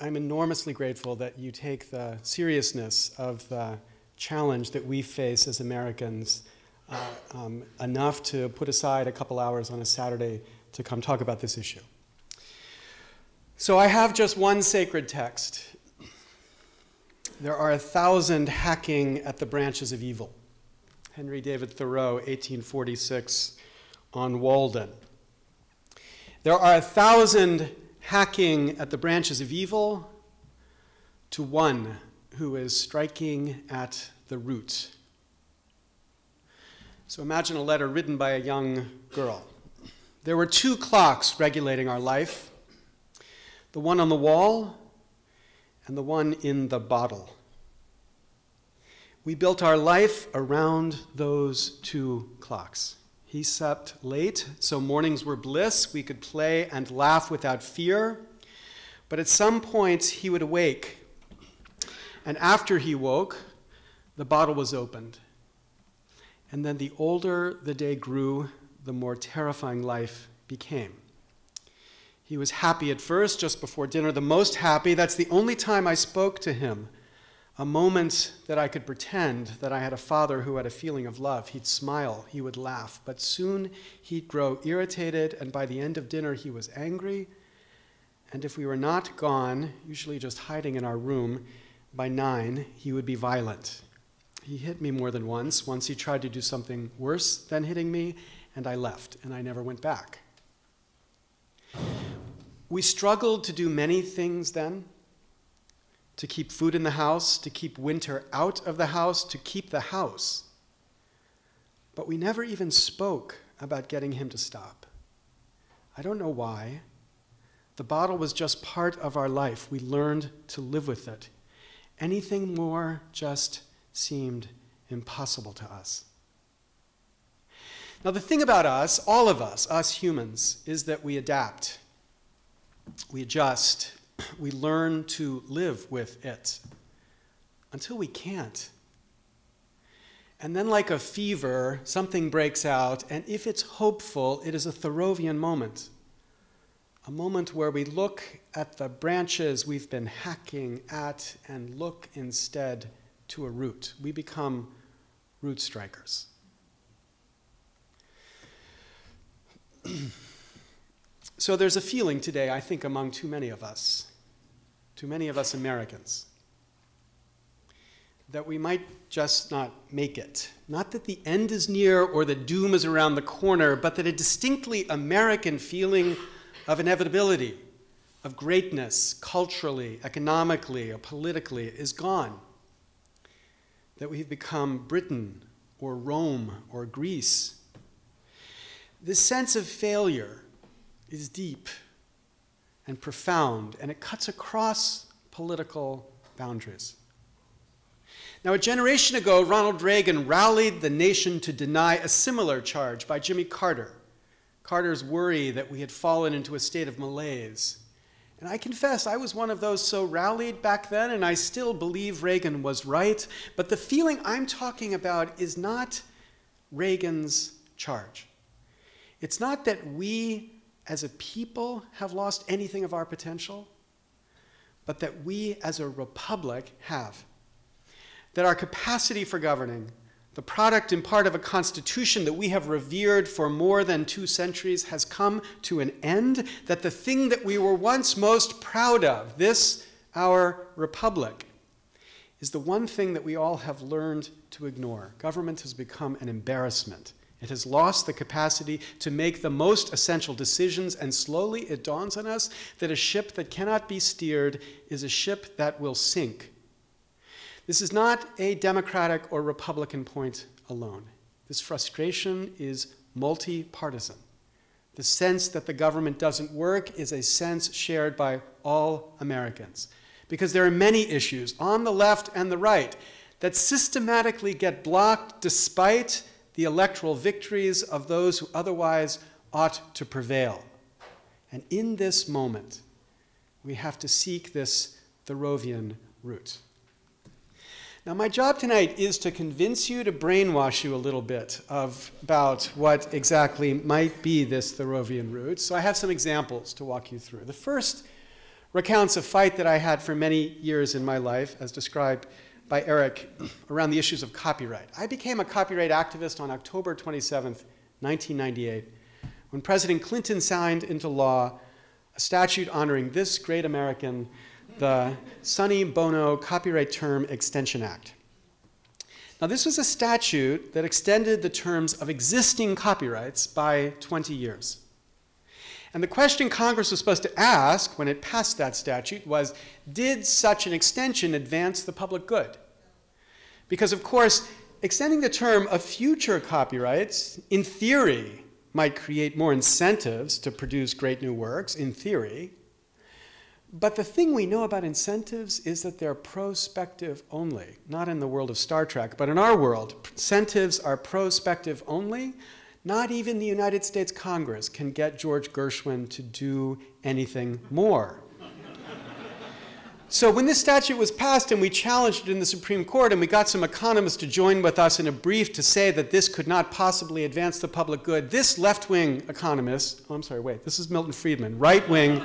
I'm enormously grateful that you take the seriousness of the challenge that we face as Americans enough to put aside a couple hours on a Saturday to come talk about this issue. So I have just one sacred text. There are 1,000 hacking at the branches of evil. Henry David Thoreau, 1846, on Walden. There are 1,000 hacking at the branches of evil to one who is striking at the root. So imagine a letter written by a young girl. There were 2 clocks regulating our life, the one on the wall and the one in the bottle. We built our life around those 2 clocks. He slept late, so mornings were bliss. We could play and laugh without fear. But at some point, he would awake. And after he woke, the bottle was opened. And then the older the day grew, the more terrifying life became. He was happy at first, just before dinner, the most happy. That's the only time I spoke to him. A moment that I could pretend that I had a father who had a feeling of love. He'd smile, he would laugh, but soon he'd grow irritated, and by the end of dinner he was angry. And if we were not gone, usually just hiding in our room, by 9 he would be violent. He hit me more than once. Once he tried to do something worse than hitting me, and I left, and I never went back. We struggled to do many things then. To keep food in the house, to keep winter out of the house, to keep the house. But we never even spoke about getting him to stop. I don't know why. The bottle was just part of our life. We learned to live with it. Anything more just seemed impossible to us. Now the thing about us, all of us humans, is that we adapt. We adjust. We learn to live with it until we can't. And then like a fever, something breaks out, and if it's hopeful, it is a Thoreauvian moment. A moment where we look at the branches we've been hacking at and look instead to a root. We become root strikers. So there's a feeling today, I think, among too many of us Americans, that we might just not make it. Not that the end is near or that doom is around the corner, but that a distinctly American feeling of inevitability, of greatness, culturally, economically, or politically, is gone. That we've become Britain or Rome or Greece. This sense of failure is deep and profound, and it cuts across political boundaries. Now, a generation ago, Ronald Reagan rallied the nation to deny a similar charge by Jimmy Carter. Carter's worry that we had fallen into a state of malaise. And I confess, I was one of those so rallied back then, and I still believe Reagan was right. But the feeling I'm talking about is not Reagan's charge. It's not that we as a people have lost anything of our potential, but that we as a republic have. That our capacity for governing, the product in part of a constitution that we have revered for more than 2 centuries, has come to an end, that the thing that we were once most proud of, this, our republic, is the one thing that we all have learned to ignore. Government has become an embarrassment. It has lost the capacity to make the most essential decisions, and slowly it dawns on us that a ship that cannot be steered is a ship that will sink. This is not a Democratic or Republican point alone. This frustration is multi-partisan. The sense that the government doesn't work is a sense shared by all Americans, because there are many issues on the left and the right that systematically get blocked despite the electoral victories of those who otherwise ought to prevail. And in this moment, we have to seek this Thoreauvian root. Now, my job tonight is to convince you, to brainwash you a little bit about what exactly might be this Thoreauvian root. So I have some examples to walk you through. The first recounts a fight that I had for many years in my life, as described by Eric, around the issues of copyright. I became a copyright activist on October 27th, 1998, when President Clinton signed into law a statute honoring this great American, the Sonny Bono Copyright Term Extension Act. Now, this was a statute that extended the terms of existing copyrights by 20 years. And the question Congress was supposed to ask when it passed that statute was, did such an extension advance the public good? Because, of course, extending the term of future copyrights, in theory, might create more incentives to produce great new works, in theory. But the thing we know about incentives is that they're prospective only. Not in the world of Star Trek, but in our world, incentives are prospective only. Not even the United States Congress can get George Gershwin to do anything more. So when this statute was passed and we challenged it in the Supreme Court and we got some economists to join with us in a brief to say that this could not possibly advance the public good, this left-wing economist, oh, I'm sorry, wait, this is Milton Friedman, right-wing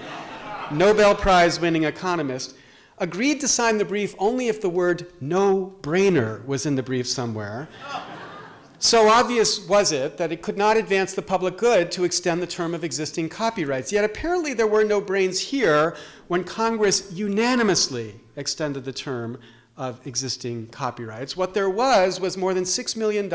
Nobel Prize-winning economist, agreed to sign the brief only if the word no-brainer was in the brief somewhere. So obvious was it that it could not advance the public good to extend the term of existing copyrights. Yet apparently there were no brains here when Congress unanimously extended the term of existing copyrights. What there was more than $6 million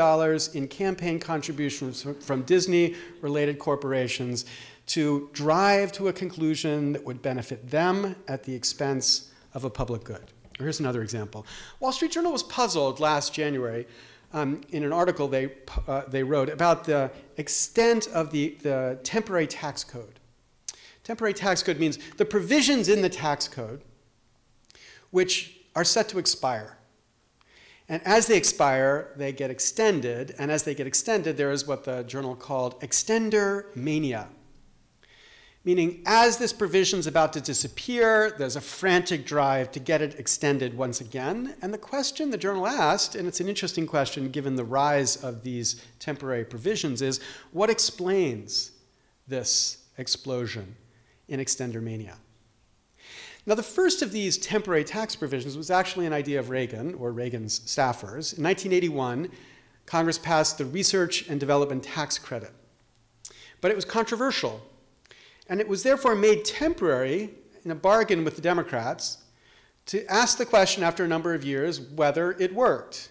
in campaign contributions from Disney-related corporations to drive to a conclusion that would benefit them at the expense of a public good. Here's another example. Wall Street Journal was puzzled last January in an article they wrote about the extent of the temporary tax code. Temporary tax code means the provisions in the tax code which are set to expire. And as they expire, they get extended. And as they get extended, there is what the journal called extender mania. Meaning, as this provision's about to disappear, there's a frantic drive to get it extended once again. And the question the journal asked, and it's an interesting question given the rise of these temporary provisions, is what explains this explosion in extender mania? Now, the first of these temporary tax provisions was actually an idea of Reagan, or Reagan's staffers. In 1981, Congress passed the Research and Development Tax Credit. But it was controversial. And it was therefore made temporary in a bargain with the Democrats to ask the question after a number of years whether it worked.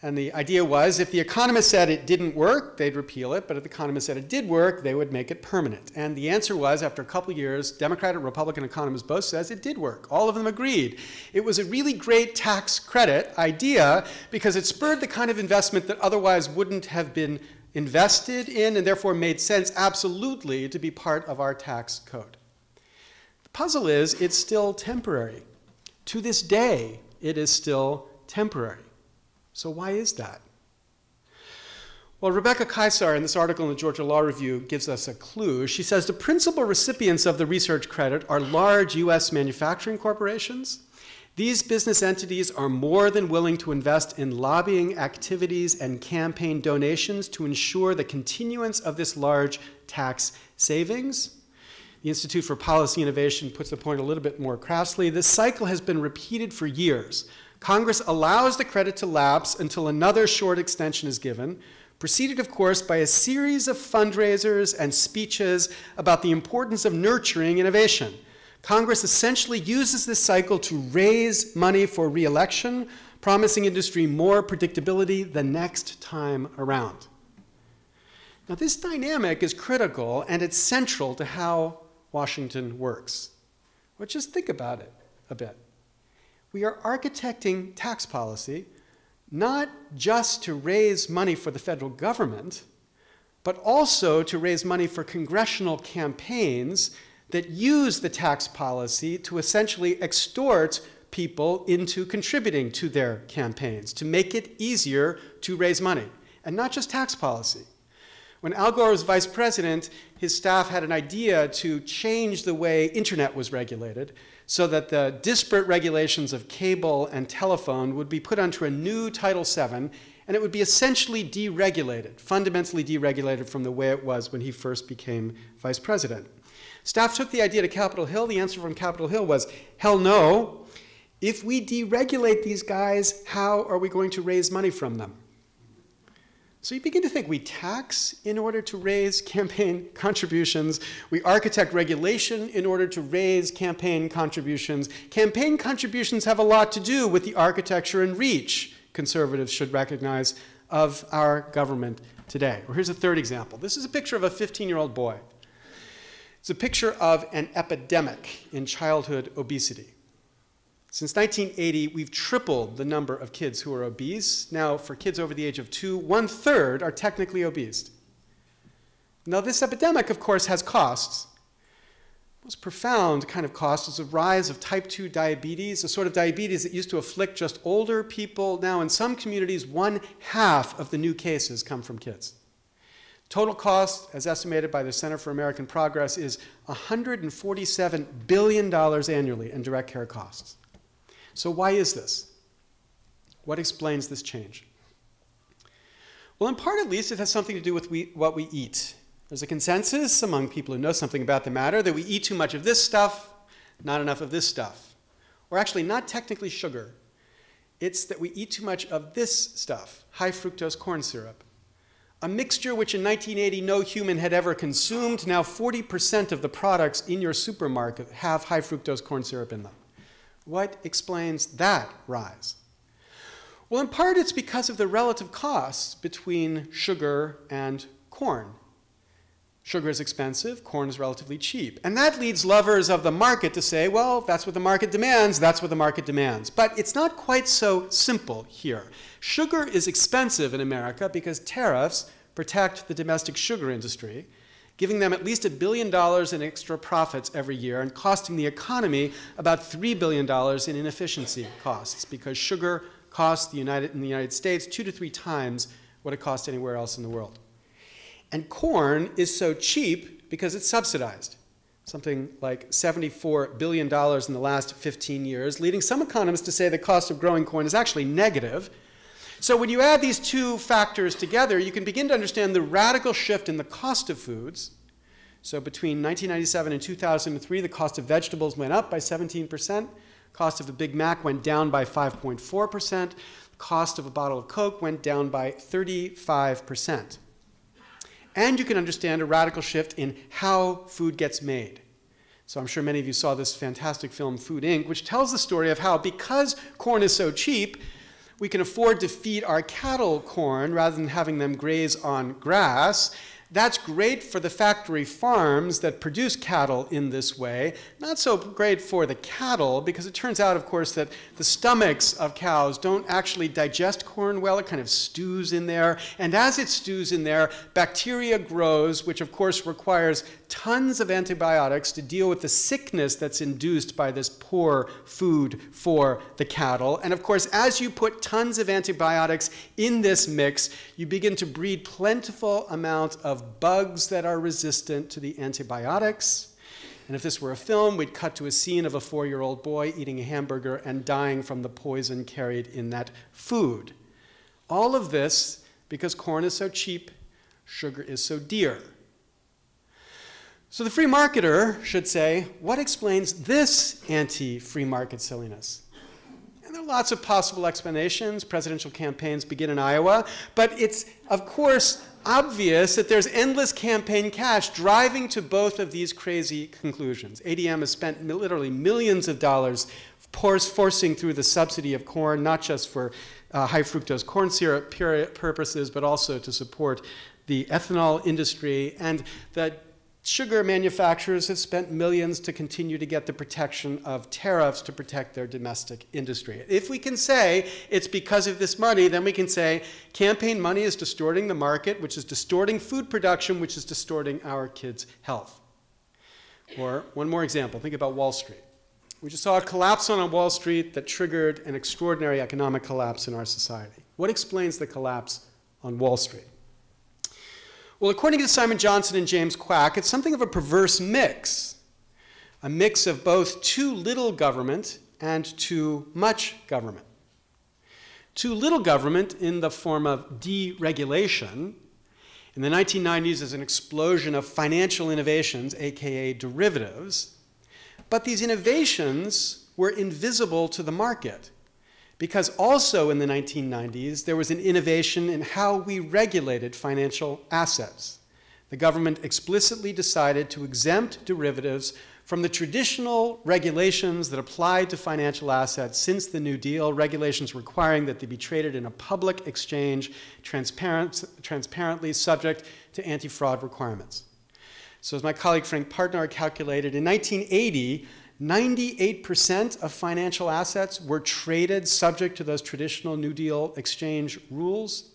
And the idea was if the economists said it didn't work, they'd repeal it. But if the economists said it did work, they would make it permanent. And the answer was, after a couple of years, Democrat and Republican economists both says it did work. All of them agreed. It was a really great tax credit idea because it spurred the kind of investment that otherwise wouldn't have been invested in and therefore made sense absolutely to be part of our tax code. The puzzle is it's still temporary. To this day, it is still temporary. So why is that? Well, Rebecca Kaisar in this article in the Georgia Law Review gives us a clue. She says the principal recipients of the research credit are large US manufacturing corporations. These business entities are more than willing to invest in lobbying activities and campaign donations to ensure the continuance of this large tax savings. The Institute for Policy Innovation puts the point a little bit more crassly. This cycle has been repeated for years. Congress allows the credit to lapse until another short extension is given, preceded, of course, by a series of fundraisers and speeches about the importance of nurturing innovation. Congress essentially uses this cycle to raise money for re-election, promising industry more predictability the next time around. Now, this dynamic is critical, and it's central to how Washington works. But just think about it a bit. We are architecting tax policy not just to raise money for the federal government, but also to raise money for congressional campaigns that use the tax policy to essentially extort people into contributing to their campaigns, to make it easier to raise money, and not just tax policy. When Al Gore was vice president, his staff had an idea to change the way internet was regulated so that the disparate regulations of cable and telephone would be put onto a new Title VII, and it would be essentially deregulated, fundamentally deregulated from the way it was when he first became vice president. Staff took the idea to Capitol Hill. The answer from Capitol Hill was, hell no. If we deregulate these guys, how are we going to raise money from them? So you begin to think we tax in order to raise campaign contributions. We architect regulation in order to raise campaign contributions. Campaign contributions have a lot to do with the architecture and reach, conservatives should recognize, of our government today. Well, here's a third example. This is a picture of a 15-year-old boy. It's a picture of an epidemic in childhood obesity. Since 1980, we've tripled the number of kids who are obese. Now, for kids over the age of 2, 1/3 are technically obese. Now, this epidemic, of course, has costs. The most profound kind of cost is a rise of type 2 diabetes, a sort of diabetes that used to afflict just older people. Now, in some communities, 1/2 of the new cases come from kids. Total cost, as estimated by the Center for American Progress, is $147 billion annually in direct care costs. So why is this? What explains this change? Well, in part at least, it has something to do with what we eat. There's a consensus among people who know something about the matter that we eat too much of this stuff, not enough of this stuff. Or actually, not technically sugar. It's that we eat too much of this stuff, high fructose corn syrup. A mixture which in 1980 no human had ever consumed. Now 40% of the products in your supermarket have high fructose corn syrup in them. What explains that rise? Well, in part it's because of the relative costs between sugar and corn. Sugar is expensive, corn is relatively cheap. And that leads lovers of the market to say, well, that's what the market demands, that's what the market demands. But it's not quite so simple here. Sugar is expensive in America because tariffs protect the domestic sugar industry, giving them at least $1 billion in extra profits every year and costing the economy about $3 billion in inefficiency costs, because sugar costs in the United States 2 to 3 times what it costs anywhere else in the world. And corn is so cheap because it's subsidized, something like $74 billion in the last 15 years, leading some economists to say the cost of growing corn is actually negative. So when you add these two factors together, you can begin to understand the radical shift in the cost of foods. So between 1997 and 2003, the cost of vegetables went up by 17%. Cost of a Big Mac went down by 5.4%. Cost of a bottle of Coke went down by 35%. And you can understand a radical shift in how food gets made. So I'm sure many of you saw this fantastic film, Food, Inc., which tells the story of how, because corn is so cheap, we can afford to feed our cattle corn rather than having them graze on grass. That's great for the factory farms that produce cattle in this way. Not so great for the cattle, because it turns out, of course, that the stomachs of cows don't actually digest corn well. It kind of stews in there. And as it stews in there, bacteria grows, which of course requires tons of antibiotics to deal with the sickness that's induced by this poor food for the cattle. And of course, as you put tons of antibiotics in this mix, you begin to breed plentiful amount of bugs that are resistant to the antibiotics. And if this were a film, we'd cut to a scene of a 4-year-old boy eating a hamburger and dying from the poison carried in that food. All of this because corn is so cheap, sugar is so dear. So the free marketer should say, what explains this anti-free market silliness? And there are lots of possible explanations. Presidential campaigns begin in Iowa. But it's, of course, obvious that there's endless campaign cash driving to both of these crazy conclusions. ADM has spent literally millions of dollars forcing through the subsidy of corn, not just for high fructose corn syrup purposes, but also to support the ethanol industry. And the sugar manufacturers have spent millions to continue to get the protection of tariffs to protect their domestic industry. If we can say it's because of this money, then we can say campaign money is distorting the market, which is distorting food production, which is distorting our kids' health. Or one more example, think about Wall Street. We just saw a collapse on Wall Street that triggered an extraordinary economic collapse in our society. What explains the collapse on Wall Street? Well, according to Simon Johnson and James Quack, it's something of a perverse mix. A mix of both too little government and too much government. Too little government in the form of deregulation, In the 1990s, there's an explosion of financial innovations, aka derivatives. But these innovations were invisible to the market, because also in the 1990s, there was an innovation in how we regulated financial assets. The government explicitly decided to exempt derivatives from the traditional regulations that applied to financial assets since the New Deal, regulations requiring that they be traded in a public exchange, transparently subject to anti-fraud requirements. So as my colleague Frank Partner calculated, in 1980, 98% of financial assets were traded subject to those traditional New Deal exchange rules.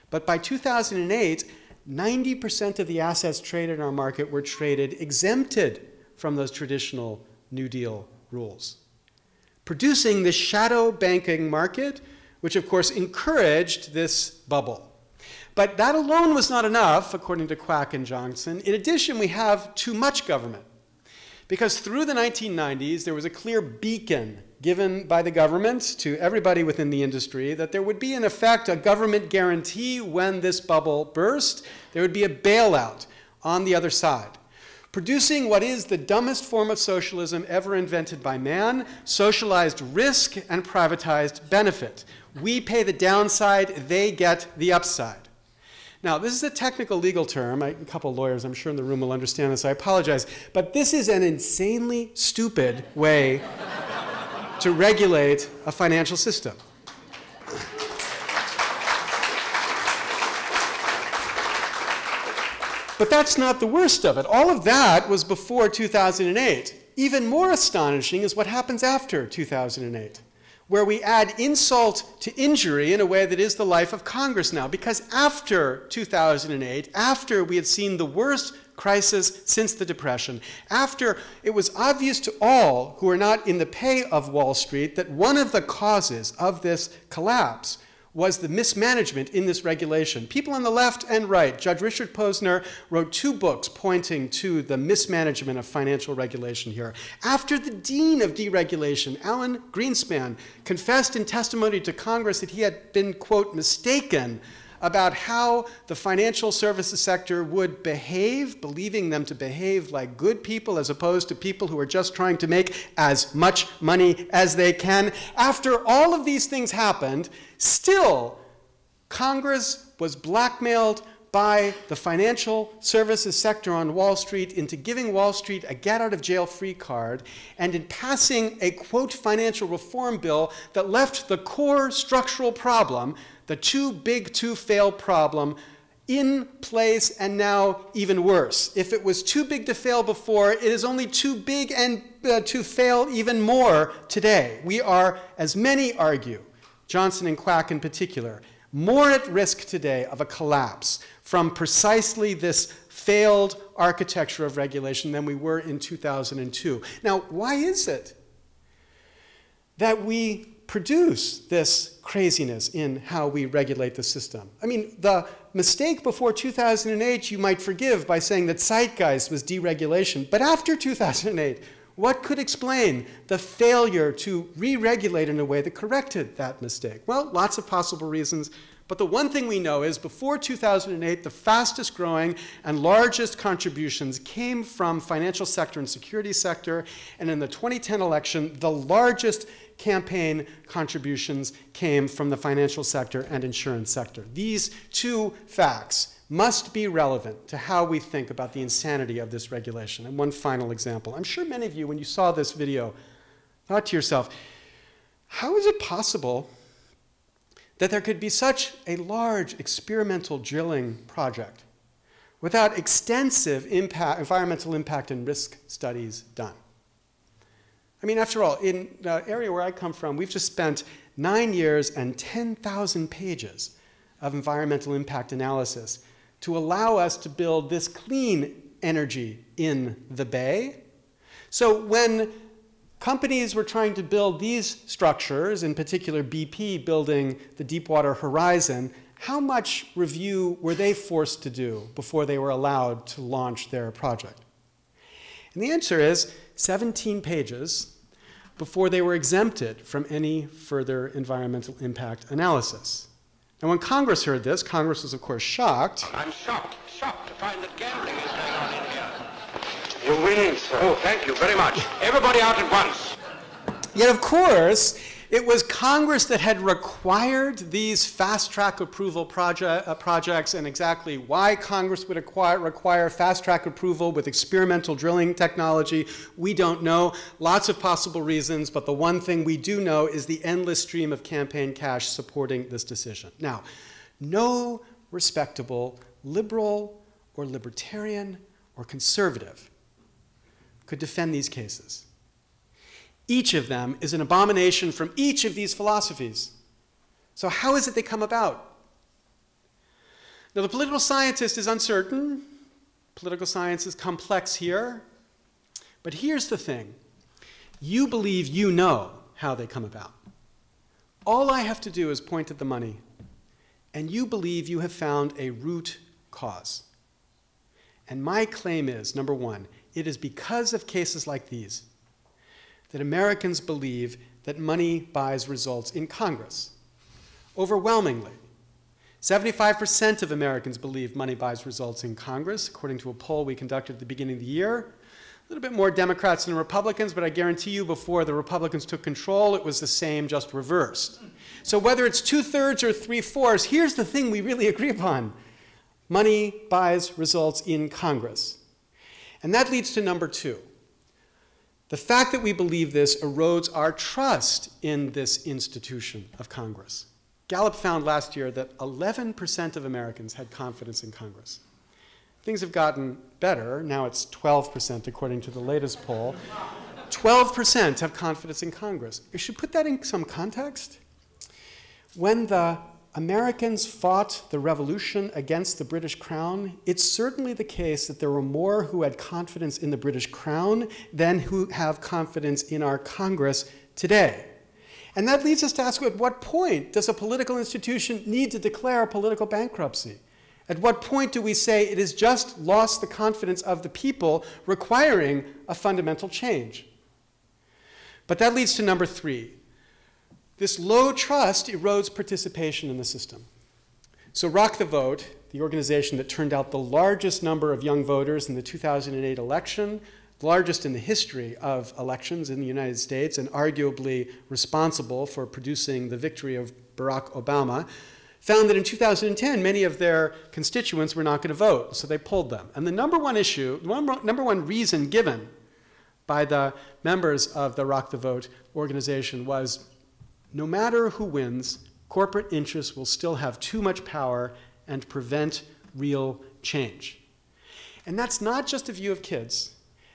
But by 2008, 90% of the assets traded in our market were traded exempted from those traditional New Deal rules, producing this shadow banking market, which of course encouraged this bubble. But that alone was not enough, according to Quack and Johnson. In addition, we have too much government, because through the 1990s, there was a clear beacon given by the government to everybody within the industry that there would be, in effect, a government guarantee when this bubble burst. There would be a bailout on the other side, producing what is the dumbest form of socialism ever invented by man: socialized risk and privatized benefit. We pay the downside, they get the upside. Now, this is a technical legal term. A couple of lawyers, I'm sure, in the room will understand this. I apologize. But this is an insanely stupid way to regulate a financial system. But that's not the worst of it. All of that was before 2008. Even more astonishing is what happens after 2008, where we add insult to injury in a way that is the life of Congress now. Because after 2008, after we had seen the worst crisis since the Depression, after it was obvious to all who are not in the pay of Wall Street that one of the causes of this collapse was the mismanagement in this regulation. People on the left and right, Judge Richard Posner wrote 2 books pointing to the mismanagement of financial regulation here. After the dean of deregulation, Alan Greenspan, confessed in testimony to Congress that he had been, quote, mistaken about how the financial services sector would behave, believing them to behave like good people as opposed to people who are just trying to make as much money as they can. After all of these things happened, still, Congress was blackmailed by the financial services sector on Wall Street into giving Wall Street a get-out-of-jail-free card, and in passing a, quote, financial reform bill that left the core structural problem, the too big to fail problem, in place, and now even worse. If it was too big to fail before, it is only too big and to fail even more today. We are, as many argue, Johnson and Quack in particular, more at risk today of a collapse from precisely this failed architecture of regulation than we were in 2002. Now, why is it that we produce this craziness in how we regulate the system? I mean, the mistake before 2008 you might forgive by saying that zeitgeist was deregulation, but after 2008, what could explain the failure to re-regulate in a way that corrected that mistake? Well, lots of possible reasons, but the one thing we know is before 2008, the fastest growing and largest contributions came from financial sector and security sector, and in the 2010 election, the largest campaign contributions came from the financial sector and insurance sector. These 2 facts must be relevant to how we think about the insanity of this regulation. And one final example. I'm sure many of you, when you saw this video, thought to yourself, how is it possible that there could be such a large experimental drilling project without extensive environmental impact and risk studies done? I mean, after all, in the area where I come from, we've just spent 9 years and 10,000 pages of environmental impact analysis to allow us to build this clean energy in the Bay. So when companies were trying to build these structures, in particular BP building the Deepwater Horizon, how much review were they forced to do before they were allowed to launch their project? And the answer is 17 pages before they were exempted from any further environmental impact analysis. And when Congress heard this, Congress was, of course, shocked. I'm shocked to find that gambling is going on in here. You win, sir. Oh, thank you very much. Everybody out at once. Yet, of course, it was Congress that had required these fast-track approval projects, and exactly why Congress would require fast-track approval with experimental drilling technology, we don't know. Lots of possible reasons, but the one thing we do know is the endless stream of campaign cash supporting this decision. Now, no respectable liberal or libertarian or conservative could defend these cases. Each of them is an abomination from each of these philosophies. So how is it they come about? Now, the political scientist is uncertain. Political science is complex here. But here's the thing. You believe you know how they come about. All I have to do is point at the money, and you believe you have found a root cause. And my claim is, number one, it is because of cases like these that Americans believe that money buys results in Congress. Overwhelmingly, 75% of Americans believe money buys results in Congress, according to a poll we conducted at the beginning of the year. A little bit more Democrats than Republicans, but I guarantee you before the Republicans took control, it was the same, just reversed. So whether it's 2/3 or 3/4, here's the thing we really agree upon. Money buys results in Congress. And that leads to number two. The fact that we believe this erodes our trust in this institution of Congress. Gallup found last year that 11% of Americans had confidence in Congress. Things have gotten better. Now it's 12% according to the latest poll. 12% have confidence in Congress. You should put that in some context. When the Americans fought the revolution against the British Crown, it's certainly the case that there were more who had confidence in the British Crown than who have confidence in our Congress today. And that leads us to ask, at what point does a political institution need to declare political bankruptcy? At what point do we say it has just lost the confidence of the people, requiring a fundamental change? But that leads to number three. This low trust erodes participation in the system. So Rock the Vote, the organization that turned out the largest number of young voters in the 2008 election, the largest in the history of elections in the United States, and arguably responsible for producing the victory of Barack Obama, found that in 2010, many of their constituents were not going to vote, so they pulled them. And the number one issue, number one reason given by the members of the Rock the Vote organization was, no matter who wins, corporate interests will still have too much power and prevent real change. And that's not just a view of kids.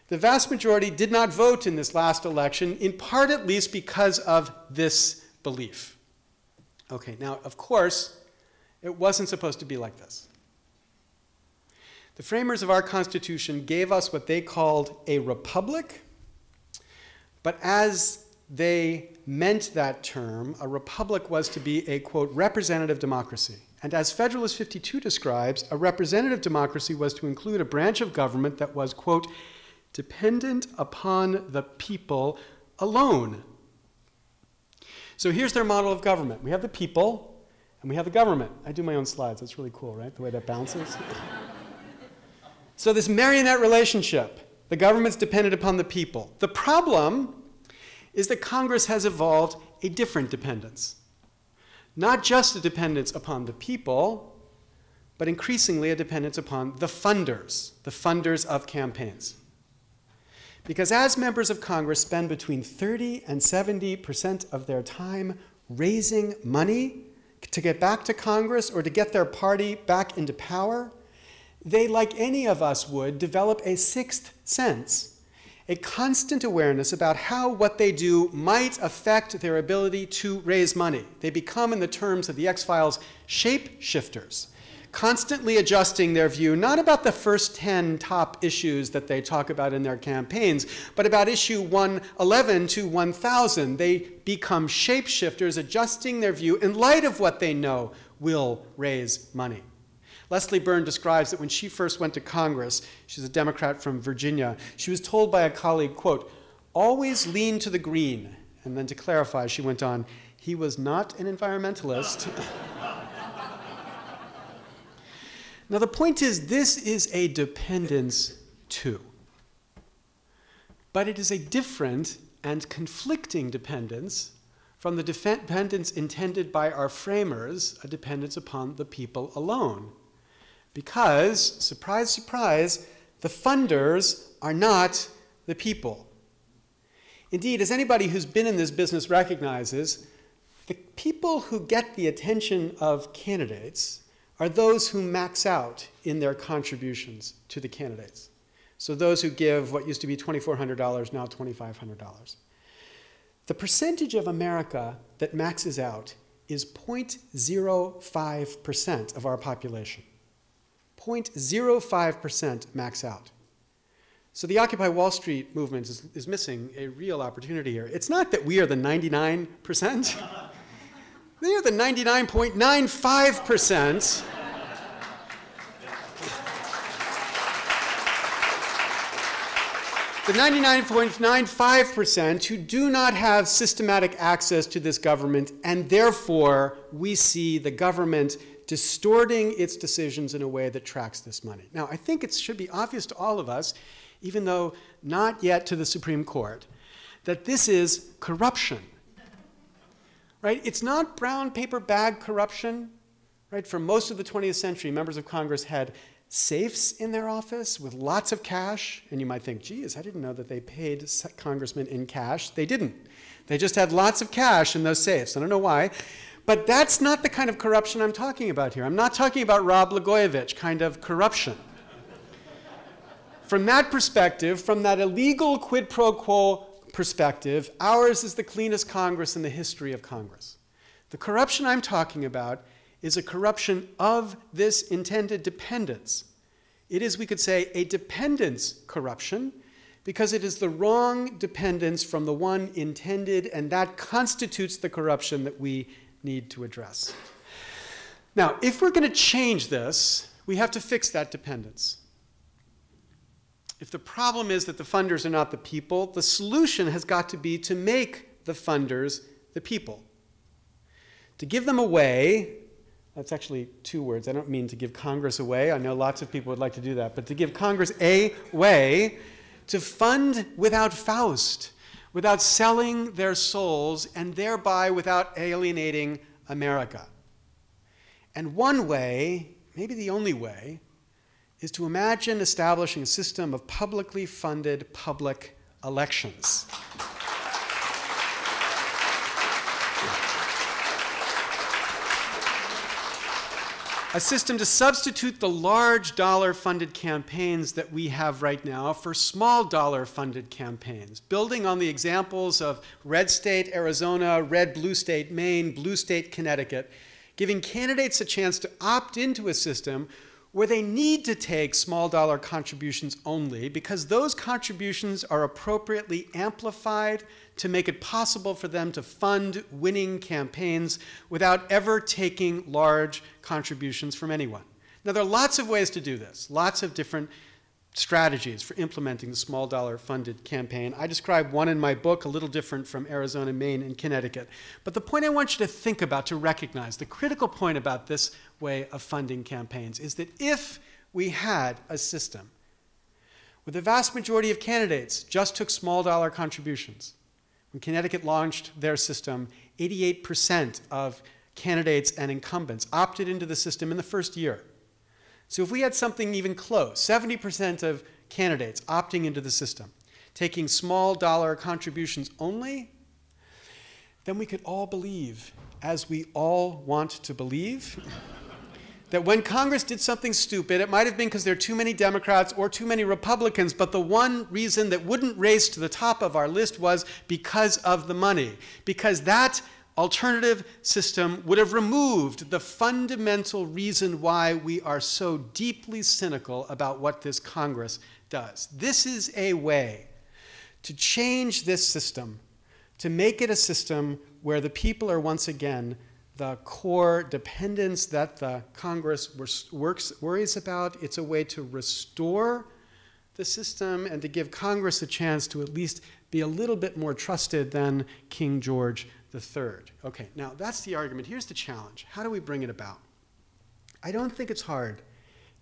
The vast majority did not vote in this last election, in part at least because of this belief. Okay, now, of course, it wasn't supposed to be like this. The framers of our Constitution gave us what they called a republic, but as they meant that term, a republic was to be a, quote, representative democracy. And as Federalist 52 describes, a representative democracy was to include a branch of government that was, quote, dependent upon the people alone. So here's their model of government. We have the people, and we have the government. I do my own slides. That's really cool, right? The way that bounces. So this marionette relationship, the government's dependent upon the people. The problem is that Congress has evolved a different dependence. Not just a dependence upon the people, but increasingly a dependence upon the funders of campaigns. Because as members of Congress spend between 30 and 70% of their time raising money to get back to Congress or to get their party back into power, they, like any of us would, develop a sixth sense, a constant awareness about how what they do might affect their ability to raise money. They become, in the terms of the X-Files, shape-shifters, constantly adjusting their view, not about the first 10 top issues that they talk about in their campaigns, but about issue 111 to 1000. They become shape-shifters, adjusting their view in light of what they know will raise money. Leslie Byrne describes that when she first went to Congress, she's a Democrat from Virginia, she was told by a colleague, quote, always lean to the green. And then to clarify, she went on, he was not an environmentalist. Now, the point is, this is a dependence too. But it is a different and conflicting dependence from the dependence intended by our framers, a dependence upon the people alone. Because, surprise, surprise, the funders are not the people. Indeed, as anybody who's been in this business recognizes, the people who get the attention of candidates are those who max out in their contributions to the candidates. So those who give what used to be $2,400, now $2,500. The percentage of America that maxes out is 0.05% of our population. 0.05% max out. So the Occupy Wall Street movement is missing a real opportunity here. It's not that we are the 99%. They are the 99.95%. The 99.95% who do not have systematic access to this government, and therefore we see the government distorting its decisions in a way that tracks this money. Now, I think it should be obvious to all of us, even though not yet to the Supreme Court, that this is corruption. Right? It's not brown paper bag corruption. Right? For most of the 20th century, members of Congress had safes in their office with lots of cash. And you might think, geez, I didn't know that they paid congressmen in cash. They didn't. They just had lots of cash in those safes. I don't know why. But that's not the kind of corruption I'm talking about here. I'm not talking about Rod Blagojevich kind of corruption. From that perspective, from that illegal quid pro quo perspective, ours is the cleanest Congress in the history of Congress. The corruption I'm talking about is a corruption of this intended dependence. It is, we could say, a dependence corruption because it is the wrong dependence from the one intended, and that constitutes the corruption that we need to address. Now, if we're going to change this, we have to fix that dependence. If the problem is that the funders are not the people, the solution has got to be to make the funders the people. To give them away, that's actually two words. I don't mean to give Congress away. I know lots of people would like to do that. But to give Congress a way to fund without Faust, without selling their souls, and thereby without alienating America. And one way, maybe the only way, is to imagine establishing a system of publicly funded public elections. A system to substitute the large dollar-funded campaigns that we have right now for small dollar-funded campaigns, building on the examples of red state Arizona, red blue state Maine, blue state Connecticut, giving candidates a chance to opt into a system where they need to take small dollar contributions only because those contributions are appropriately amplified to make it possible for them to fund winning campaigns without ever taking large contributions from anyone. Now, there are lots of ways to do this, lots of different strategies for implementing the small dollar funded campaign. I describe one in my book, a little different from Arizona, Maine, and Connecticut. But the point I want you to think about, to recognize, the critical point about this way of funding campaigns is that if we had a system where the vast majority of candidates just took small dollar contributions, when Connecticut launched their system, 88% of candidates and incumbents opted into the system in the first year. So if we had something even close, 70% of candidates opting into the system, taking small dollar contributions only, then we could all believe, as we all want to believe, that when Congress did something stupid, it might have been because there are too many Democrats or too many Republicans, but the one reason that wouldn't race to the top of our list was because of the money, because that alternative system would have removed the fundamental reason why we are so deeply cynical about what this Congress does. This is a way to change this system, to make it a system where the people are once again the core dependence that the Congress worries about. It's a way to restore the system and to give Congress a chance to at least be a little bit more trusted than King George III. Okay, now that's the argument. Here's the challenge. How do we bring it about? I don't think it's hard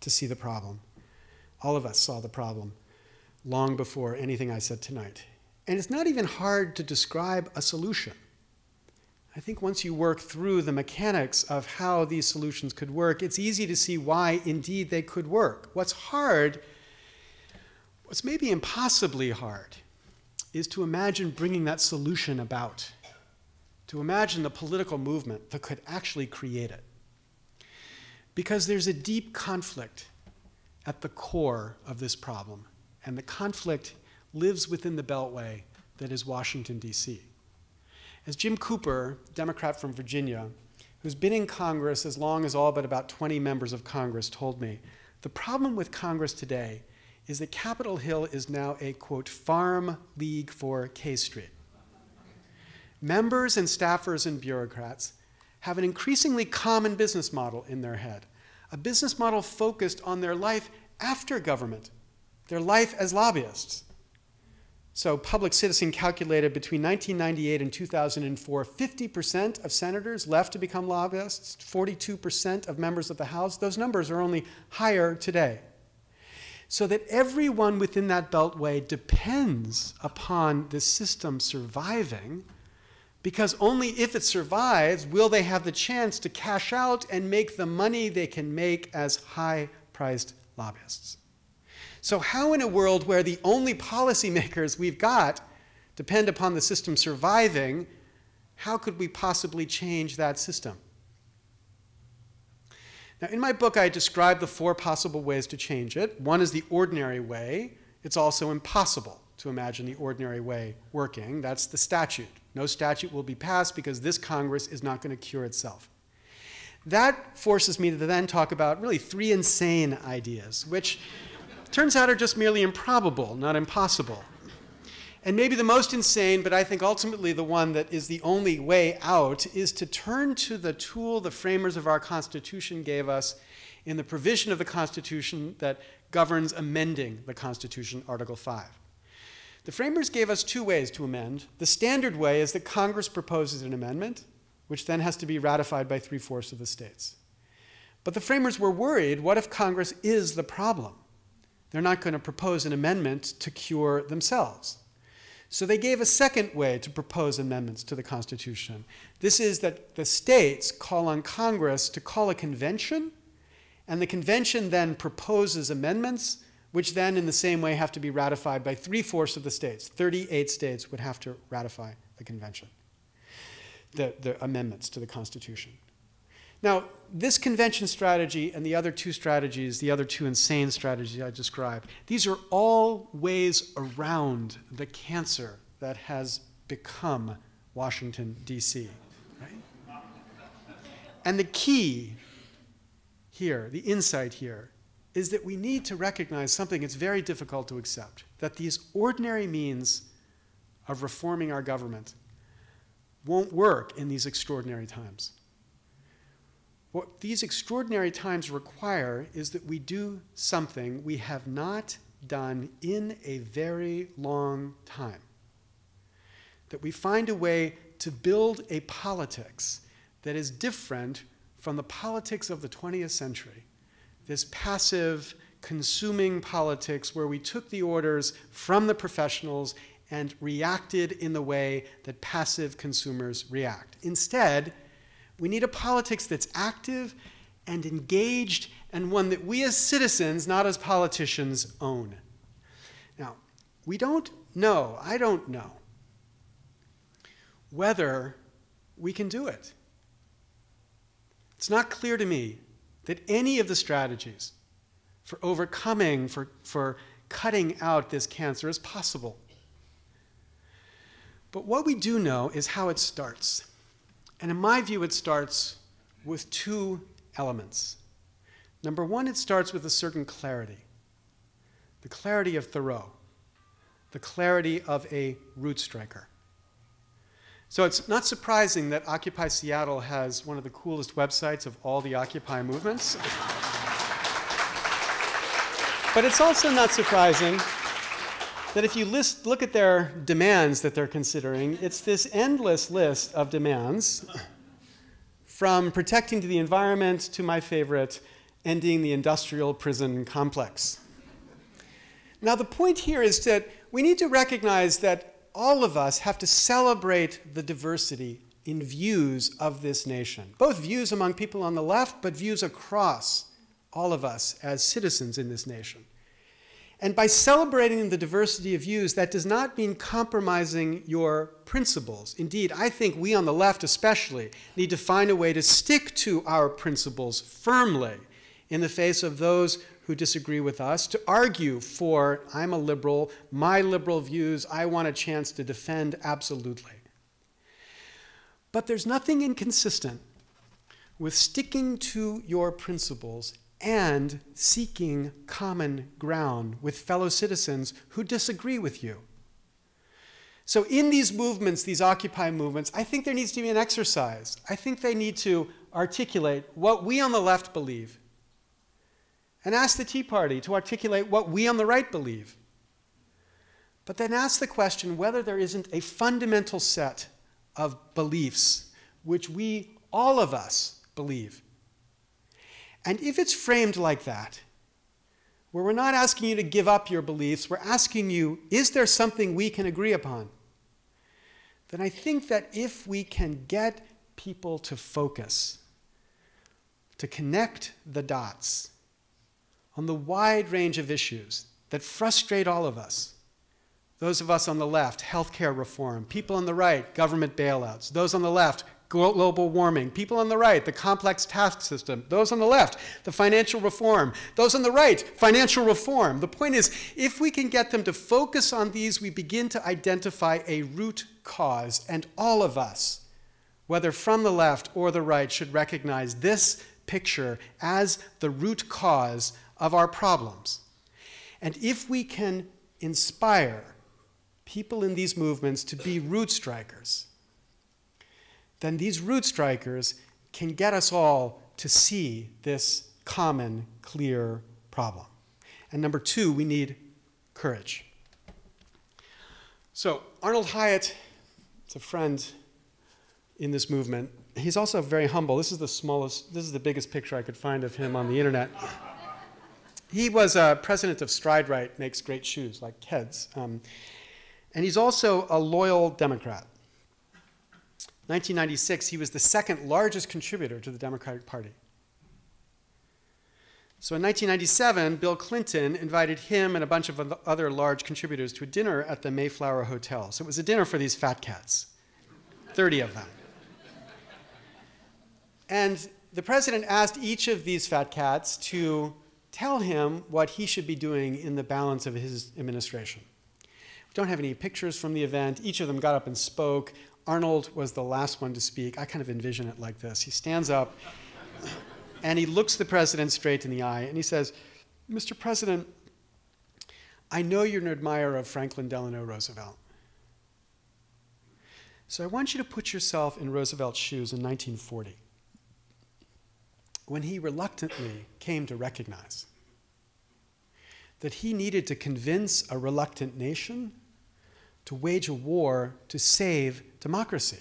to see the problem. All of us saw the problem long before anything I said tonight. And it's not even hard to describe a solution. I think once you work through the mechanics of how these solutions could work, it's easy to see why indeed they could work. What's hard, what's maybe impossibly hard, is to imagine bringing that solution about, to imagine the political movement that could actually create it. Because there's a deep conflict at the core of this problem, and the conflict lives within the beltway that is Washington, D.C. As Jim Cooper, Democrat from Virginia, who's been in Congress as long as all but about 20 members of Congress, told me, the problem with Congress today is that Capitol Hill is now a, quote, farm league for K Street. Members and staffers and bureaucrats have an increasingly common business model in their head, a business model focused on their life after government, their life as lobbyists. So Public Citizen calculated between 1998 and 2004, 50% of senators left to become lobbyists, 42% of members of the House. Those numbers are only higher today. So that everyone within that beltway depends upon the system surviving, because only if it survives will they have the chance to cash out and make the money they can make as high-priced lobbyists. So how in a world where the only policymakers we've got depend upon the system surviving, how could we possibly change that system? Now, in my book, I describe the 4 possible ways to change it. One is the ordinary way. It's also impossible to imagine the ordinary way working. That's the statute. No statute will be passed because this Congress is not going to cure itself. That forces me to then talk about really 3 insane ideas, which turns out are just merely improbable, not impossible. And maybe the most insane, but I think ultimately the one that is the only way out, is to turn to the tool the framers of our Constitution gave us in the provision of the Constitution that governs amending the Constitution, Article 5. The framers gave us 2 ways to amend. The standard way is that Congress proposes an amendment, which then has to be ratified by 3/4 of the states. But the framers were worried, what if Congress is the problem? They're not going to propose an amendment to cure themselves. So they gave a second way to propose amendments to the Constitution. This is that the states call on Congress to call a convention, and the convention then proposes amendments, which then in the same way have to be ratified by 3/4 of the states. 38 states would have to ratify the convention, the amendments to the Constitution. Now, this convention strategy and the other 2 strategies, the other 2 insane strategies I described, these are all ways around the cancer that has become Washington, D.C., right? And the key here, the insight here, is that we need to recognize something that's very difficult to accept, that these ordinary means of reforming our government won't work in these extraordinary times. What these extraordinary times require is that we do something we have not done in a very long time. That we find a way to build a politics that is different from the politics of the 20th century. This passive, consuming politics where we took the orders from the professionals and reacted in the way that passive consumers react. Instead, we need a politics that's active and engaged, and one that we as citizens, not as politicians, own. Now, we don't know, I don't know, whether we can do it. It's not clear to me that any of the strategies for overcoming, for cutting out this cancer is possible. But what we do know is how it starts. And in my view, it starts with 2 elements. Number 1, it starts with a certain clarity. The clarity of Thoreau. The clarity of a route striker. So it's not surprising that Occupy Seattle has one of the coolest websites of all the Occupy movements. But it's also not surprising that if you look at their demands that they're considering, it's this endless list of demands, from protecting to the environment to my favorite, ending the industrial prison complex. Now, the point here is that we need to recognize that all of us have to celebrate the diversity in views of this nation, both views among people on the left, but views across all of us as citizens in this nation. And by celebrating the diversity of views, that does not mean compromising your principles. Indeed, I think we on the left especially need to find a way to stick to our principles firmly in the face of those who disagree with us, to argue for, I'm a liberal, my liberal views, I want a chance to defend absolutely. But there's nothing inconsistent with sticking to your principles and seeking common ground with fellow citizens who disagree with you. So in these movements, these Occupy movements, I think there needs to be an exercise. I think they need to articulate what we on the left believe and ask the Tea Party to articulate what we on the right believe. But then ask the question whether there isn't a fundamental set of beliefs which we, all of us, believe. And if it's framed like that, where we're not asking you to give up your beliefs, we're asking you, is there something we can agree upon? Then I think that if we can get people to focus, to connect the dots on the wide range of issues that frustrate all of us, those of us on the left, healthcare reform, people on the right, government bailouts, those on the left, global warming, people on the right, the complex tax system, those on the left, the financial reform, those on the right, financial reform. The point is, if we can get them to focus on these, we begin to identify a root cause, and all of us, whether from the left or the right, should recognize this picture as the root cause of our problems. And if we can inspire people in these movements to be root strikers, then these root strikers can get us all to see this common, clear problem. And number two, we need courage. So Arnold HIATT is a friend in this movement. He's also very humble. This is the biggest picture I could find of him on the internet. He was president of Stride Rite, makes great shoes like Keds. And he's also a loyal Democrat. 1996, he was the second largest contributor to the Democratic Party. So in 1997, Bill Clinton invited him and a bunch of other large contributors to a dinner at the Mayflower Hotel. So it was a dinner for these fat cats, 30 of them. And the president asked each of these fat cats to tell him what he should be doing in the balance of his administration. We don't have any pictures from the event. Each of them got up and spoke. Arnold was the last one to speak. I kind of envision it like this. He stands up and he looks the president straight in the eye and he says, "Mr. President, I know you're an admirer of Franklin Delano Roosevelt. So I want you to put yourself in Roosevelt's shoes in 1940, when he reluctantly came to recognize that he needed to convince a reluctant nation to wage a war to save democracy.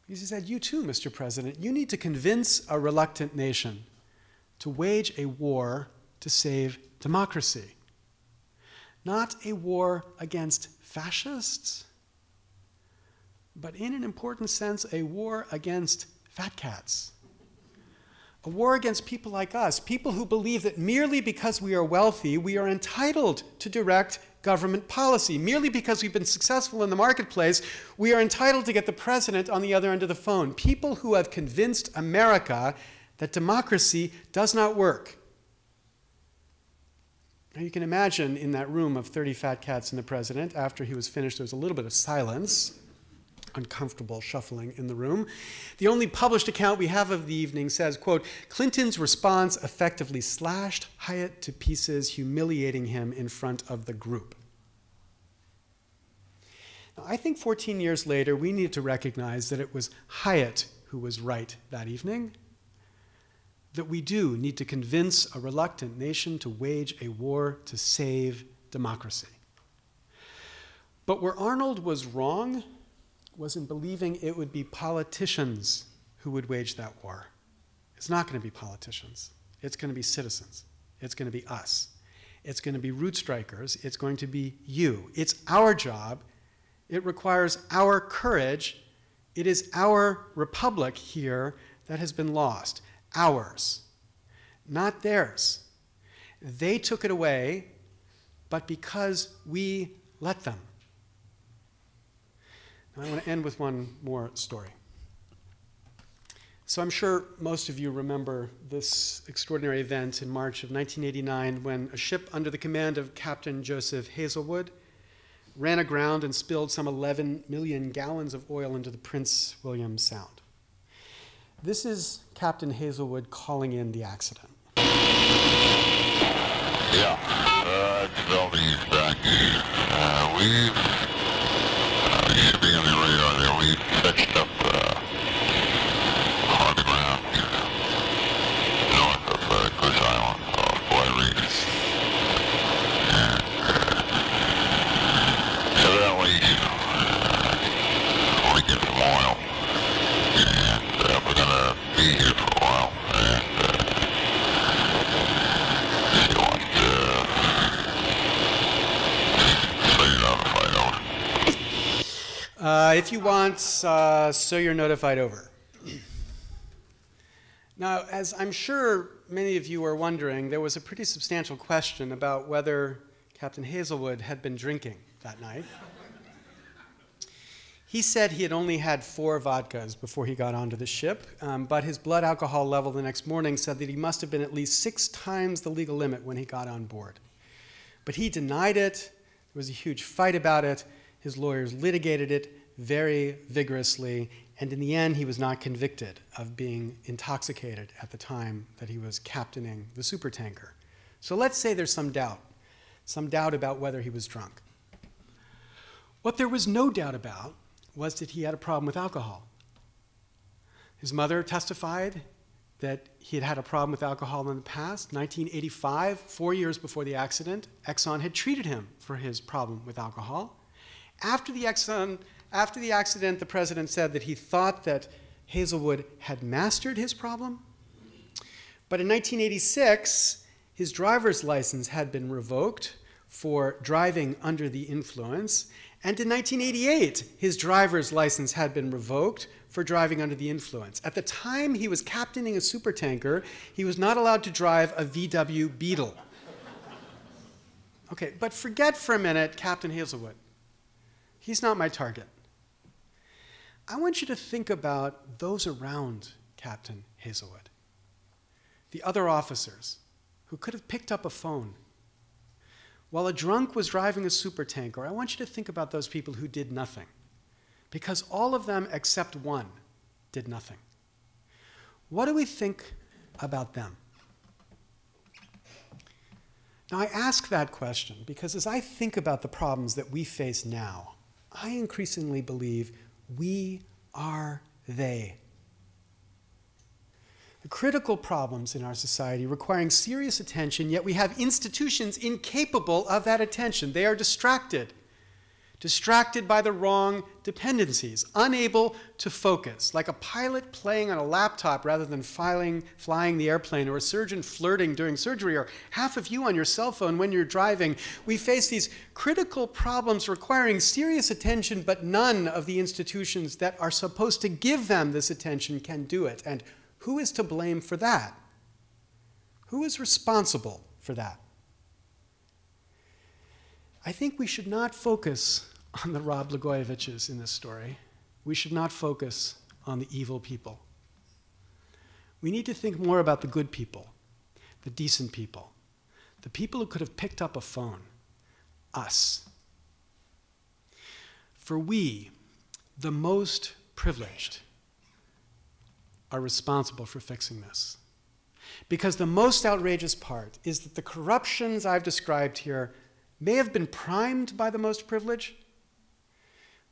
Because he said, you too, Mr. President, you need to convince a reluctant nation to wage a war to save democracy. Not a war against fascists, but in an important sense, a war against fat cats. A war against people like us, people who believe that merely because we are wealthy, we are entitled to direct government policy. Merely because we've been successful in the marketplace, we are entitled to get the president on the other end of the phone. People who have convinced America that democracy does not work. Now you can imagine in that room of 30 fat cats and the president, after he was finished, there was a little bit of silence, uncomfortable shuffling in the room. The only published account we have of the evening says, quote, Clinton's response effectively slashed HIATT to pieces, humiliating him in front of the group. Now, I think 14 years later, we need to recognize that it was HIATT who was right that evening, that we do need to convince a reluctant nation to wage a war to save democracy. But where Arnold was wrong was in believing it would be politicians who would wage that war. It's not going to be politicians. It's going to be citizens. It's going to be us. It's going to be root strikers. It's going to be you. It's our job. It requires our courage. It is our republic here that has been lost. Ours, not theirs. They took it away, but because we let them. Now, I want to end with one more story. So I'm sure most of you remember this extraordinary event in March of 1989 when a ship under the command of Captain Joseph Hazelwood ran aground and spilled some 11 million gallons of oil into the Prince William Sound. This is Captain Hazelwood calling in the accident. Yeah, Valdez back. We've, shipping on the radar there, we've fetched up on the ground north of Goose Island, Boy Reef. And evidently we get some oil, and we're going to be here for a while. And she wants to so you're notified over. If you want, so you're notified over. Now, as I'm sure many of you are wondering, there was a pretty substantial question about whether Captain Hazelwood had been drinking that night. He said he had only had 4 vodkas before he got onto the ship, but his blood alcohol level the next morning said that he must have been at least 6 times the legal limit when he got on board. But he denied it. There was a huge fight about it. His lawyers litigated it very vigorously, and in the end, he was not convicted of being intoxicated at the time that he was captaining the supertanker. So let's say there's some doubt about whether he was drunk. What there was no doubt about was that he had a problem with alcohol. His mother testified that he had had a problem with alcohol in the past. 1985, 4 years before the accident, Exxon had treated him for his problem with alcohol. After the accident, the president said that he thought that Hazelwood had mastered his problem. But in 1986, his driver's license had been revoked for driving under the influence. And in 1988, his driver's license had been revoked for driving under the influence. At the time he was captaining a supertanker, he was not allowed to drive a VW Beetle. Okay, but forget for a minute Captain Hazelwood. He's not my target. I want you to think about those around Captain Hazelwood, the other officers who could have picked up a phone. While a drunk was driving a supertanker, I want you to think about those people who did nothing, because all of them except one did nothing. What do we think about them? Now, I ask that question because as I think about the problems that we face now, I increasingly believe we are they. The critical problems in our society requiring serious attention, yet we have institutions incapable of that attention. They are distracted by the wrong dependencies, unable to focus, like a pilot playing on a laptop rather than flying the airplane, or a surgeon flirting during surgery, or half of you on your cell phone when you're driving. We face these critical problems requiring serious attention, but none of the institutions that are supposed to give them this attention can do it. And who is to blame for that? Who is responsible for that? I think we should not focus on the Rod Blagojeviches in this story. We should not focus on the evil people. We need to think more about the good people, the decent people, the people who could have picked up a phone, us. For we, the most privileged, are responsible for fixing this. Because the most outrageous part is that the corruptions I've described here may have been primed by the most privileged,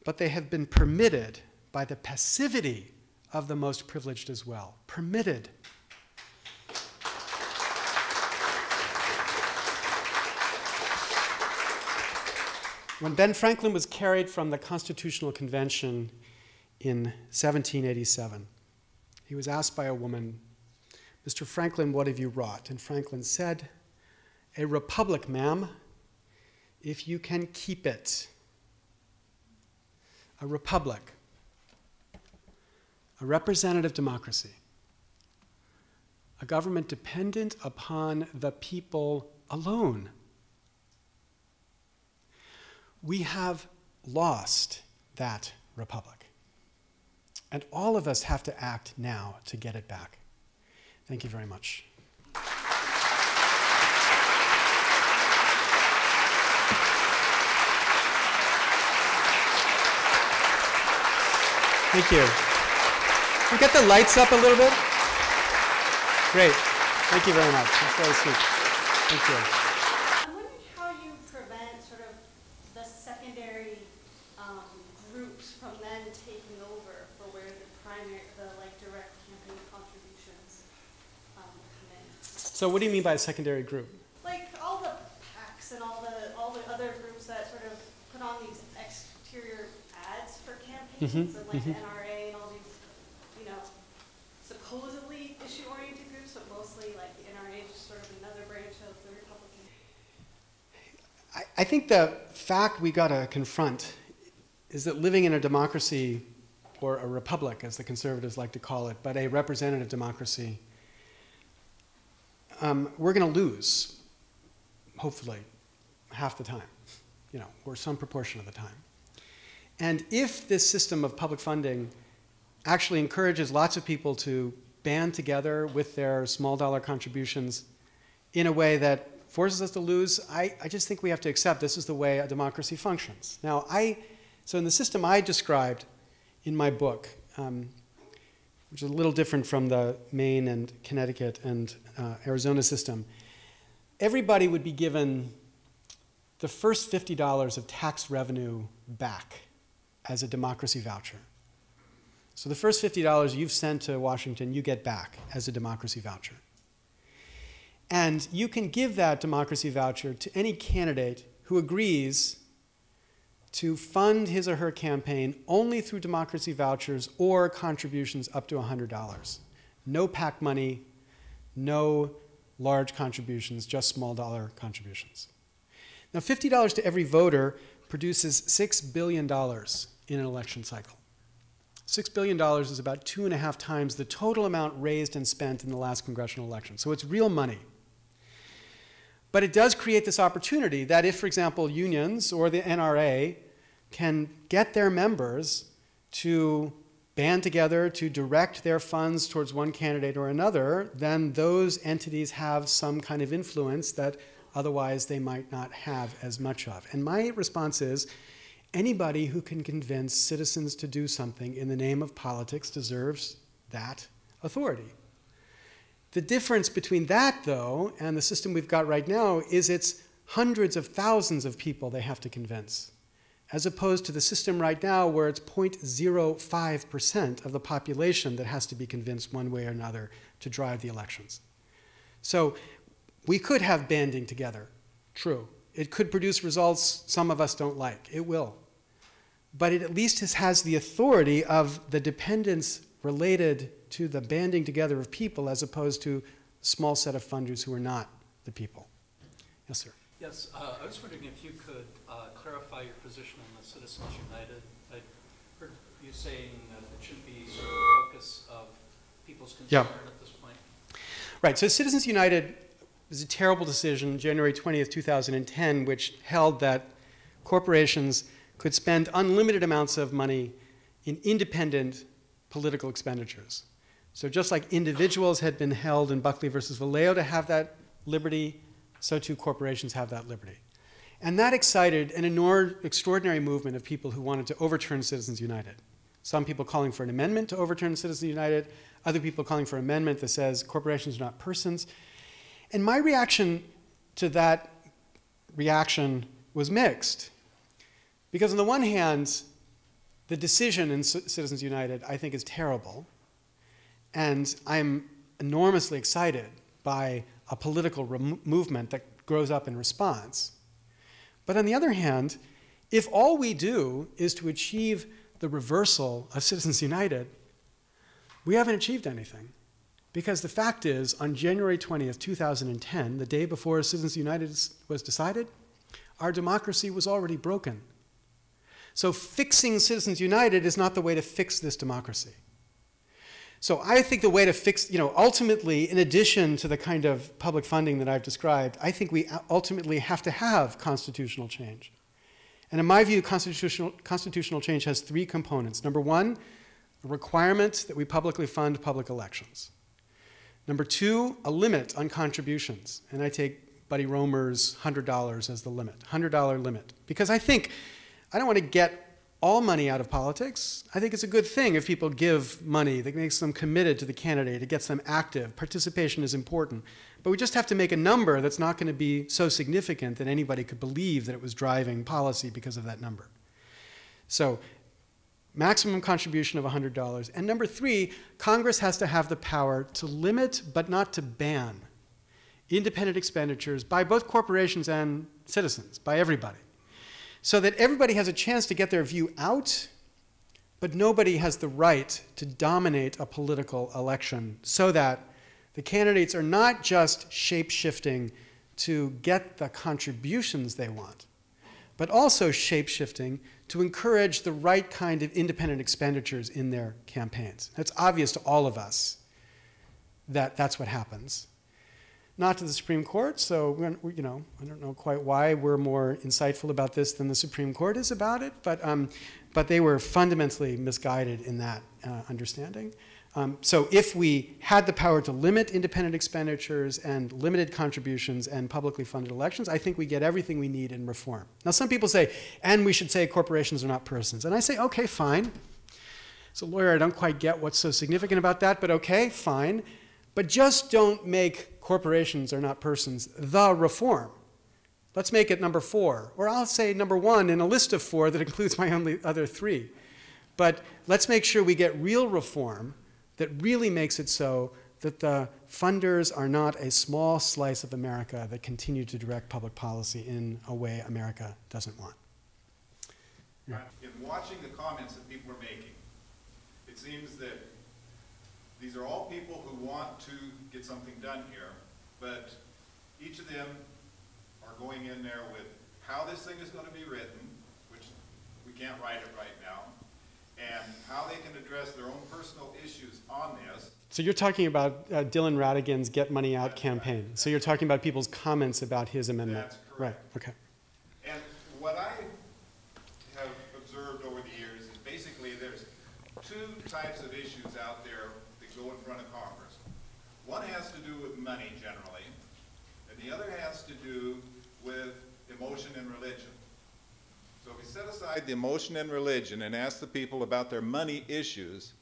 but they have been permitted by the passivity of the most privileged as well. Permitted. When Ben Franklin was carried from the Constitutional Convention in 1787, he was asked by a woman, Mr. Franklin, what have you wrought? And Franklin said, a republic, ma'am, if you can keep it. A republic, a representative democracy, a government dependent upon the people alone. We have lost that republic. And all of us have to act now to get it back. Thank you very much. Thank you. Can we get the lights up a little bit? Great. Thank you very much. That's very sweet. Thank you. I'm wondering how you prevent sort of the secondary groups from then taking over for where the like direct campaign contributions come in. So what do you mean by a secondary group? Like all the PACs and all the other groups that sort of put on these exterior ads for campaigns, and like the NRA and all these, you know, supposedly issue-oriented groups, but mostly like the NRA is just sort of another branch of the Republican. I think the fact we got to confront is that living in a democracy, or a republic, as the conservatives like to call it, but a representative democracy, we're going to lose, hopefully, half the time, you know, or some proportion of the time. And if this system of public funding actually encourages lots of people to band together with their small dollar contributions in a way that forces us to lose, I just think we have to accept this is the way a democracy functions. Now, so in the system I described in my book, which is a little different from the Maine and Connecticut and Arizona system, everybody would be given the first $50 of tax revenue back as a democracy voucher. So the first $50 you've sent to Washington, you get back as a democracy voucher. And you can give that democracy voucher to any candidate who agrees to fund his or her campaign only through democracy vouchers or contributions up to $100. No PAC money, no large contributions, just small dollar contributions. Now, $50 to every voter produces $6 billion in an election cycle. $6 billion is about 2.5 times the total amount raised and spent in the last congressional election. So it's real money. But it does create this opportunity that if, for example, unions or the NRA can get their members to band together to direct their funds towards one candidate or another, then those entities have some kind of influence that otherwise they might not have as much of. And my response is, anybody who can convince citizens to do something in the name of politics deserves that authority. The difference between that, though, and the system we've got right now is it's hundreds of thousands of people they have to convince, as opposed to the system right now where it's 0.05% of the population that has to be convinced one way or another to drive the elections. So we could have banding together, true. It could produce results some of us don't like. It will. But it at least has the authority of the dependence related to the banding together of people as opposed to a small set of funders who are not the people. Yes, sir. Yes, I was wondering if you could clarify your position on the Citizens United. I heard you saying that it should be sort of the focus of people's concern at this point. Right, so Citizens United was a terrible decision, January 20th, 2010, which held that corporations could spend unlimited amounts of money in independent political expenditures. So just like individuals had been held in Buckley versus Vallejo to have that liberty, so too corporations have that liberty. And that excited an extraordinary movement of people who wanted to overturn Citizens United. Some people calling for an amendment to overturn Citizens United, other people calling for an amendment that says corporations are not persons. And my reaction to that reaction was mixed. Because on the one hand, the decision in Citizens United, I think, is terrible. And I'm enormously excited by a political movement that grows up in response. But on the other hand, if all we do is to achieve the reversal of Citizens United, we haven't achieved anything. Because the fact is, on January 20th, 2010, the day before Citizens United was decided, our democracy was already broken. So fixing Citizens United is not the way to fix this democracy. So I think the way to fix, ultimately, in addition to the kind of public funding that I've described, I think we ultimately have to have constitutional change. And in my view, constitutional change has three components. Number one, a requirement that we publicly fund public elections. Number two, a limit on contributions. And I take Buddy Roemer's $100 as the limit, $100 limit. Because I don't want to get all money out of politics. I think it's a good thing if people give money that makes them committed to the candidate, it gets them active. Participation is important. But we just have to make a number that's not going to be so significant that anybody could believe that it was driving policy because of that number. So maximum contribution of $100. And number three, Congress has to have the power to limit, but not to ban, independent expenditures by both corporations and citizens, by everybody. So that everybody has a chance to get their view out, but nobody has the right to dominate a political election so that the candidates are not just shape-shifting to get the contributions they want, but also shape-shifting to encourage the right kind of independent expenditures in their campaigns. It's obvious to all of us that that's what happens. Not to the Supreme Court, so I don't know quite why we're more insightful about this than the Supreme Court is about it, but they were fundamentally misguided in that understanding. So if we had the power to limit independent expenditures and limited contributions and publicly funded elections, I think we get everything we need in reform. Now some people say, and we should say corporations are not persons. And I say, okay, fine. As a lawyer, I don't quite get what's so significant about that, but okay, fine. But just don't make corporations are not persons the reform. Let's make it number 4. Or I'll say number 1 in a list of 4 that includes my only other 3. But let's make sure we get real reform that really makes it so that the funders are not a small slice of America that continue to direct public policy in a way America doesn't want. Yeah. In watching the comments that people are making, it seems that these are all people who want to get something done here, but each of them are going in there with how this thing is going to be written, which we can't write it right now, and how they can address their own personal issues on this. So you're talking about Dylan Ratigan's Get Money Out campaign. Right. So you're talking about people's comments about his amendment. That's correct. Right, okay. And what I have observed over the years is basically there's 2 types of issues out there that go in front of Congress. One has to do with money generally, and the other has to do with emotion and religion. So if we set aside the emotion and religion and ask the people about their money issues,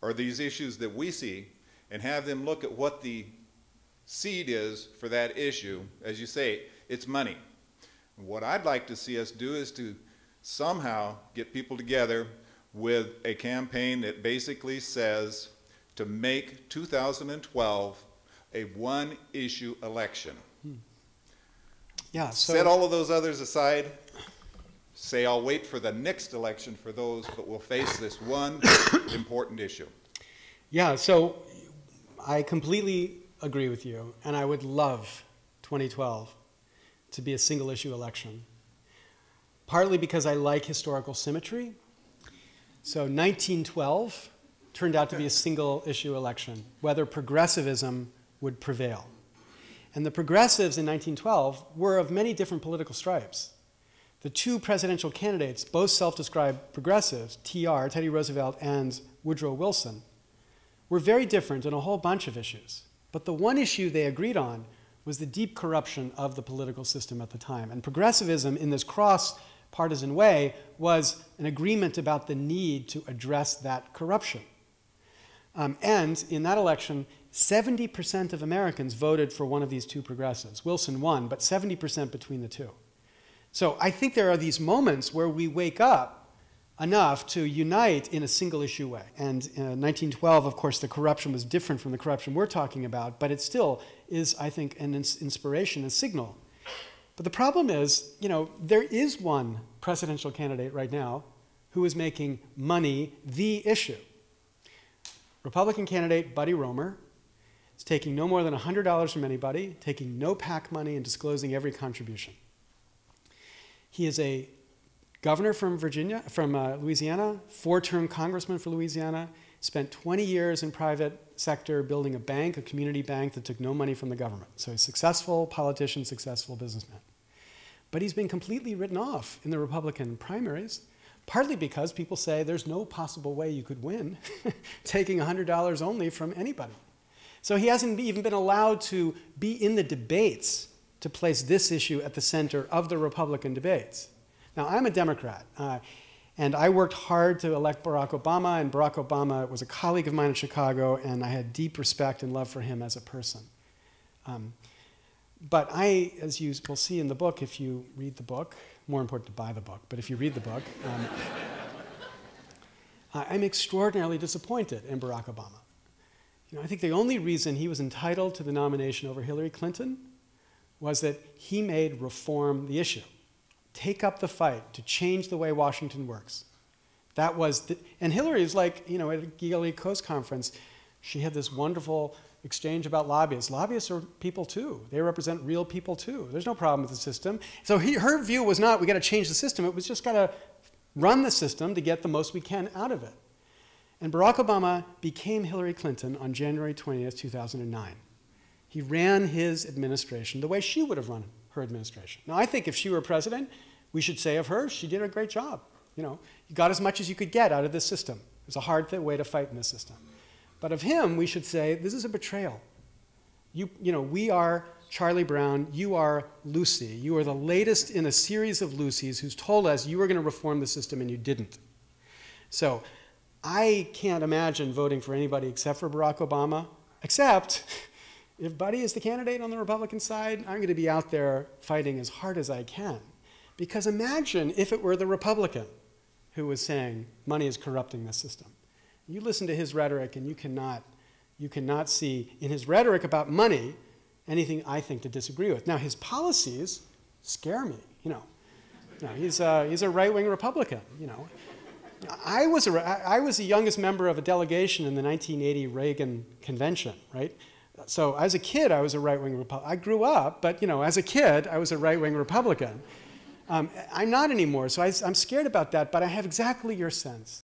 or these issues that we see, and have them look at what the seed is for that issue, as you say, it's money. What I'd like to see us do is to somehow get people together with a campaign that basically says to make 2012 a one-issue election. Yeah, so set all of those others aside, say I'll wait for the next election for those, but we'll face this one important issue. Yeah, so I completely agree with you, and I would love 2012 to be a single-issue election, partly because I like historical symmetry. So 1912 turned out to be a single-issue election, whether progressivism would prevail. And the progressives in 1912 were of many different political stripes. The 2 presidential candidates, both self-described progressives, TR, Teddy Roosevelt, and Woodrow Wilson, were very different on a whole bunch of issues. But the one issue they agreed on was the deep corruption of the political system at the time. And progressivism, in this cross-partisan way, was an agreement about the need to address that corruption. And in that election, 70% of Americans voted for one of these 2 progressives. Wilson won, but 70% between the 2. So I think there are these moments where we wake up enough to unite in a single-issue way. And in 1912, of course, the corruption was different from the corruption we're talking about, but it still is, I think, an inspiration, a signal. But the problem is, there is one presidential candidate right now who is making money the issue. Republican candidate Buddy Roemer is taking no more than $100 from anybody, taking no PAC money, and disclosing every contribution. He is a governor from Louisiana, 4-term congressman for Louisiana, spent 20 years in private sector building a bank, a community bank that took no money from the government. So he's a successful politician, successful businessman. But he's been completely written off in the Republican primaries, partly because people say there's no possible way you could win taking $100 only from anybody. So he hasn't even been allowed to be in the debates to place this issue at the center of the Republican debates. Now, I'm a Democrat, and I worked hard to elect Barack Obama, and Barack Obama was a colleague of mine in Chicago, and I had deep respect and love for him as a person. But I, as you will see in the book, if you read the book, more important to buy the book, but if you read the book, I'm extraordinarily disappointed in Barack Obama. I think the only reason he was entitled to the nomination over Hillary Clinton was that he made reform the issue. Take up the fight to change the way Washington works. That was, and Hillary is like, at a Gilly Coast conference, she had this wonderful exchange about lobbyists. Lobbyists are people too. They represent real people too. There's no problem with the system. So her view was not, we got to change the system. It was just got to run the system to get the most we can out of it. And Barack Obama became Hillary Clinton on January 20th, 2009. He ran his administration the way she would have run her administration. Now, I think if she were president, we should say of her, she did a great job. You got as much as you could get out of this system. It was a hard way to fight in this system. But of him, we should say, this is a betrayal. We are Charlie Brown, you are Lucy. You are the latest in a series of Lucys who's told us you were going to reform the system and you didn't. So I can't imagine voting for anybody except for Barack Obama, except if Buddy is the candidate on the Republican side, I'm going to be out there fighting as hard as I can. Because imagine if it were the Republican who was saying money is corrupting this system. You listen to his rhetoric and you cannot see in his rhetoric about money anything I think to disagree with. Now his policies scare me. He's a right-wing Republican. I was the youngest member of a delegation in the 1980 Reagan convention, right? So as a kid, I was a right-wing Republican. I grew up, but as a kid, I was a right-wing Republican. I'm not anymore, so I'm scared about that, but I have exactly your sense.